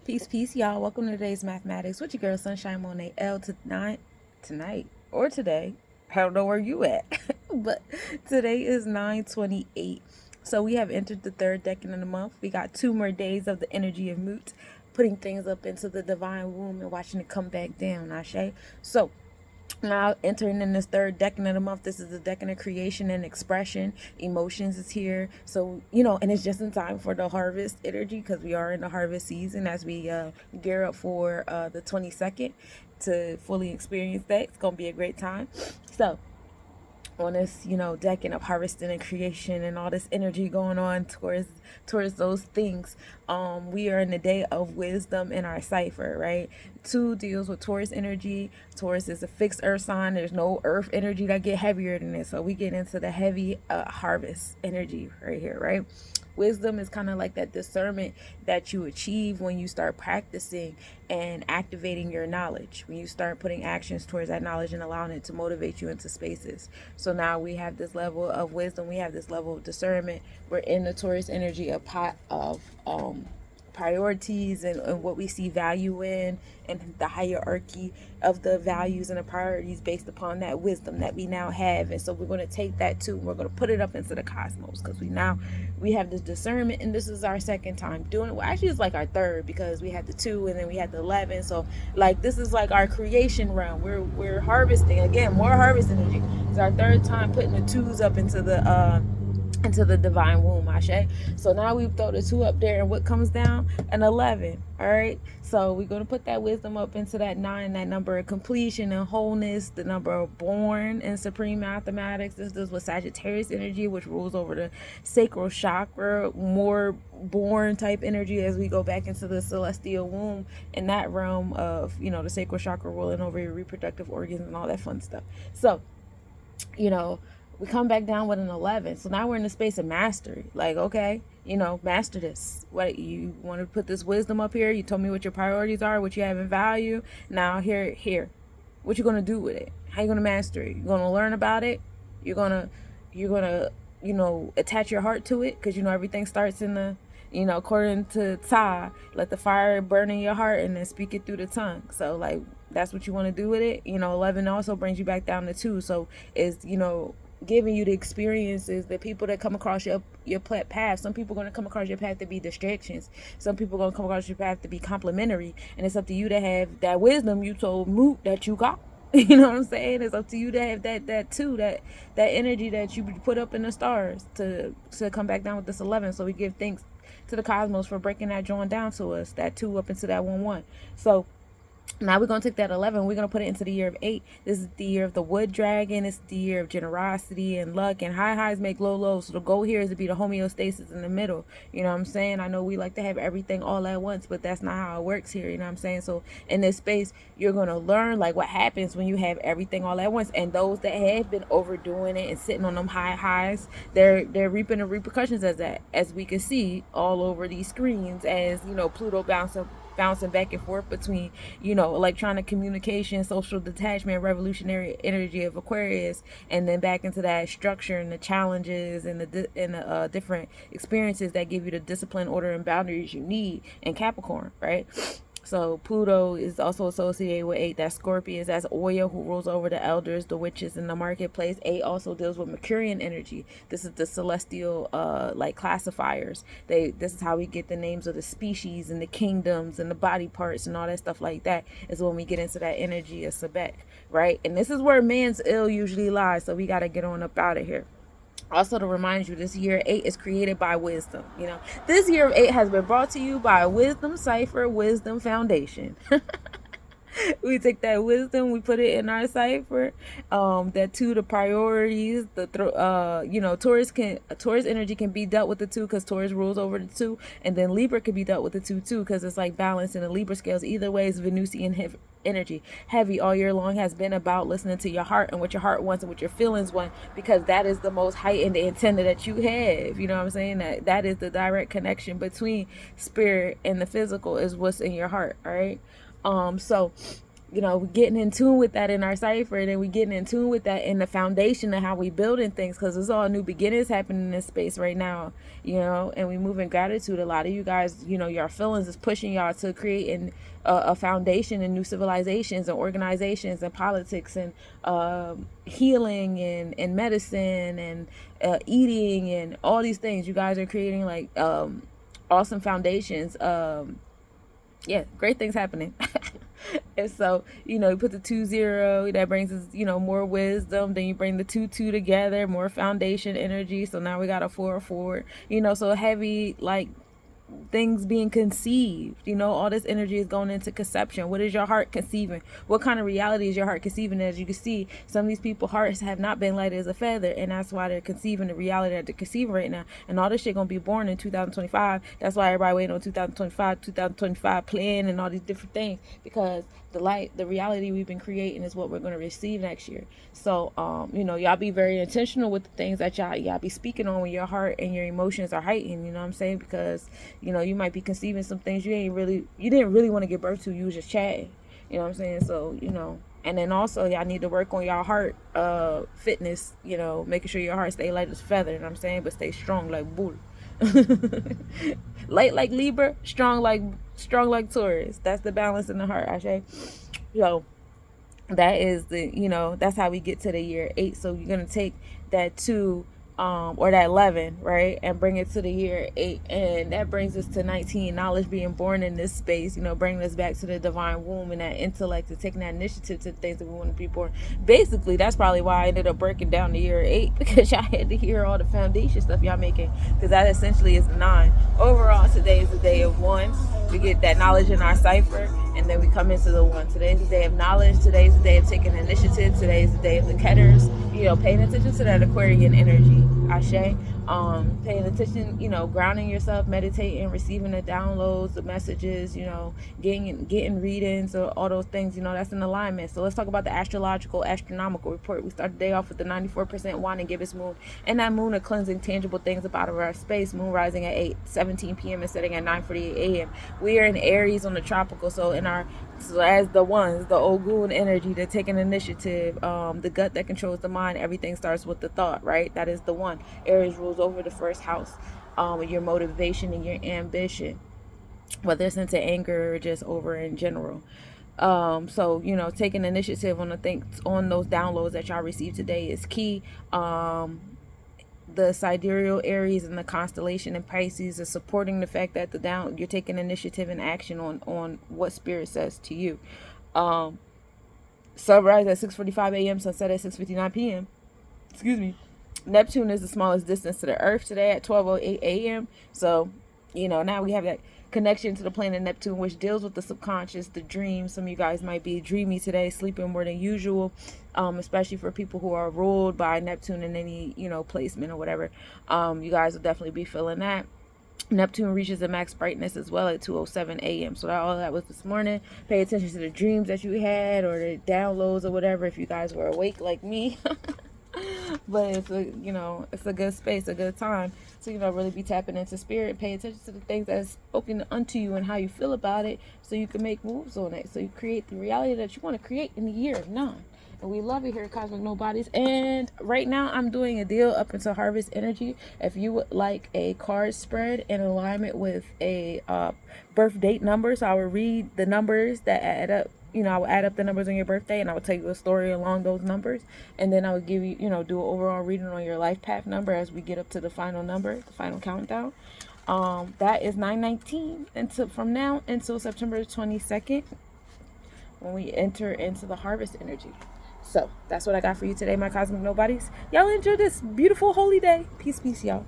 Peace, peace, y'all. Welcome to today's mathematics with your girl Sunshine Monet L tonight or today. I don't know where you at, but today is 9/28. So we have entered the third decan of the month. We got 2 more days of the energy of Moot, putting things up into the divine womb and watching it come back down. Ashe. So now entering in this third decan of the month, this is the decan of creation and expression. Emotions is here, so and it's just in time for the harvest energy, because we are in the harvest season as we gear up for the 22nd to fully experience that. It's gonna be a great time. So on this decking of harvesting and creation and all this energy going on towards those things, we are in the day of wisdom in our cipher, right? 2 deals with Taurus energy. Taurus is a fixed earth sign. There's no earth energy that get heavier than this, so we get into the heavy harvest energy right here, right? Wisdom is kind of like that discernment that you achieve when you start practicing and activating your knowledge, when you start putting actions towards that knowledge and allowing it to motivate you into spaces. So now we have this level of wisdom, we have this level of discernment. We're in the Taurus energy, a pot of priorities and what we see value in, and the hierarchy of the values and the priorities based upon that wisdom that we now have. And so we're going to take that too, and we're going to put it up into the cosmos, because we have this discernment, and this is our second time doing it. Well, actually it's like our third, because we had the 2 and then we had the 11. So like this is like our creation realm. We're harvesting again, more harvest energy. It's our third time putting the 2s up into the divine womb, Ashe. So now we throw the 2 up there, and what comes down? An 11. All right, so we're going to put that wisdom up into that 9, that number of completion and wholeness, the number of born in supreme mathematics. This is with Sagittarius energy, which rules over the sacral chakra, more born type energy as we go back into the celestial womb, in that realm of the sacral chakra ruling over your reproductive organs and all that fun stuff. So we come back down with an 11. So now we're in the space of mastery. Like, okay, master this. What, you want to put this wisdom up here? You told me what your priorities are, what you have in value. Now here. What you going to do with it? How you going to master it? You're going to learn about it. You're going to attach your heart to it, because everything starts in the according to Ta, let the fire burn in your heart and then speak it through the tongue. So like that's what you want to do with it. 11 also brings you back down to 2. So it's giving you the experiences, the people that come across your path. Some people are going to come across your path to be distractions. Some people are going to come across your path to be complementary. And it's up to you to have that wisdom you told Moot that you got. You know what I'm saying? It's up to you to have that too, that energy that you put up in the stars to come back down with this 11. So we give thanks to the cosmos for breaking that joint down to us, that 2 up into that 1-1. So now we're going to take that 11, we're going to put it into the year of 8. This is the year of the wood dragon. It's the year of generosity and luck, and high highs make low lows. So the goal here is to be the homeostasis in the middle. You know what I'm saying? I know we like to have everything all at once, but that's not how it works here. You know what I'm saying? So in this space, you're going to learn like what happens when you have everything all at once. And those that have been overdoing it and sitting on them high highs, they're reaping the repercussions as we can see all over these screens, as Pluto bouncing back and forth between electronic communication, social detachment, revolutionary energy of Aquarius, and then back into that structure and the challenges and the different experiences that give you the discipline, order, and boundaries you need in Capricorn, right? So Pluto is also associated with 8. That Scorpius, that's Oya, who rules over the elders, the witches in the marketplace. 8 also deals with Mercurian energy. This is the celestial classifiers. This is how we get the names of the species and the kingdoms and the body parts and all that stuff like that, is when we get into that energy of Sebek, right? And this is where man's ill usually lies, so we got to get on up out of here. Also, to remind you, this year 8 is created by wisdom. This year of 8 has been brought to you by Wisdom Cipher, Wisdom Foundation. We take that wisdom, we put it in our cipher. That 2, the priorities, Taurus energy can be dealt with the 2, because Taurus rules over the 2, and then Libra can be dealt with the 2 too, because it's like balance in the Libra scales. Either way, it's Venusian energy. Heavy all year long has been about listening to your heart and what your heart wants and what your feelings want, because that is the most heightened antenna that you have. You know what I'm saying? That is the direct connection between spirit and the physical, is what's in your heart. All right. So you know, we're getting in tune with that in our cipher, and then we're getting in tune with that in the foundation of how we building things, because it's all new beginnings happening in this space right now, you know, and we move in gratitude. A lot of you guys, you know, your feelings is pushing y'all to create a foundation in new civilizations and organizations and politics and healing and medicine and eating and all these things. You guys are creating like awesome foundations. Yeah, great things happening. And so, you know, you put the 2-0, that brings us, you know, more wisdom. Then you bring the 2-2 together, more foundation energy. So now we got a 4-4, you know, so heavy, like, things being conceived, you know, all this energy is going into conception. What is your heart conceiving? What kind of reality is your heart conceiving? As you can see, some of these people's hearts have not been light as a feather, and that's why they're conceiving the reality that they're conceiving right now. And all this shit gonna be born in 2025. That's why everybody waiting on 2025 plan and all these different things, because the reality we've been creating is what we're going to receive next year. So you know, y'all be very intentional with the things that y'all be speaking on when your heart and your emotions are heightened, you know what I'm saying? Because, you know, you might be conceiving some things you didn't really want to give birth to. You was just chatting, you know what I'm saying? So, you know, and then also y'all need to work on y'all heart fitness, you know, making sure your heart stay light as feather, you know what I'm saying, but stay strong like bull. Light like Libra, strong like Taurus. That's the balance in the heart, Ashe. So that is the, you know, that's how we get to the year 8. So you're gonna take that 2 or that 11, right, and bring it to the year 8, and that brings us to 19. Knowledge being born in this space, you know, bringing us back to the divine womb and that intellect and taking that initiative to the things that we want to be born. Basically, that's probably why I ended up breaking down the year 8, because y'all had to hear all the foundation stuff y'all making, because that essentially is the 9. Overall, today is the day of 1. We get that knowledge in our cipher, and then we come into the 1. Today's the day of knowledge. Today's the day of taking initiative. Today's the day of the Ketters. You know, paying attention to that Aquarian energy, Ashe. Paying attention, you know, grounding yourself, meditating, receiving the downloads, the messages, you know, getting readings, or all those things, you know, that's in alignment. So let's talk about the astronomical report. We start the day off with the 94% wand and gibbous moon, and that moon are cleansing tangible things about our space. Moon rising at 8:17 p.m. and setting at 9:48 a.m. We are in Aries on the tropical, so as the ones, the Ogun energy, the taking initiative, the gut that controls the mind. Everything starts with the thought, right? That is the 1. Aries rules over the first house, your motivation and your ambition, whether it's into anger or just over in general. So, you know, taking initiative on those downloads that y'all received today is key. The sidereal Aries and the constellation in Pisces is supporting the fact that you're taking initiative and action on what spirit says to you. Sunrise at 6:45 a.m., sunset at 6:59 p.m. Excuse me. Neptune is the smallest distance to the Earth today at 12:08 a.m. So, you know, now we have that connection to the planet Neptune, which deals with the subconscious, the dreams. Some of you guys might be dreamy today, sleeping more than usual, especially for people who are ruled by Neptune in any, you know, placement or whatever. You guys will definitely be feeling that. Neptune reaches the max brightness as well at 2:07 a.m. So all that was this morning. Pay attention to the dreams that you had or the downloads or whatever, if you guys were awake like me. But it's a good space, a good time to, you know, really be tapping into spirit. Pay attention to the things that is spoken unto you and how you feel about it, so you can make moves on it, so you create the reality that you want to create in the year of 9. And we love it here at Cosmic Nobodies. And right now I'm doing a deal up into Harvest Energy. If you would like a card spread in alignment with a birth date number, so I will read the numbers that add up. You know, I will add up the numbers on your birthday, and I will tell you a story along those numbers. And then I will give you, you know, do an overall reading on your life path number as we get up to the final number, the final countdown. That is 9/19 from now until September 22nd, when we enter into the harvest energy. So that's what I got for you today, my Cosmic Nobodies. Y'all enjoy this beautiful holy day. Peace, y'all.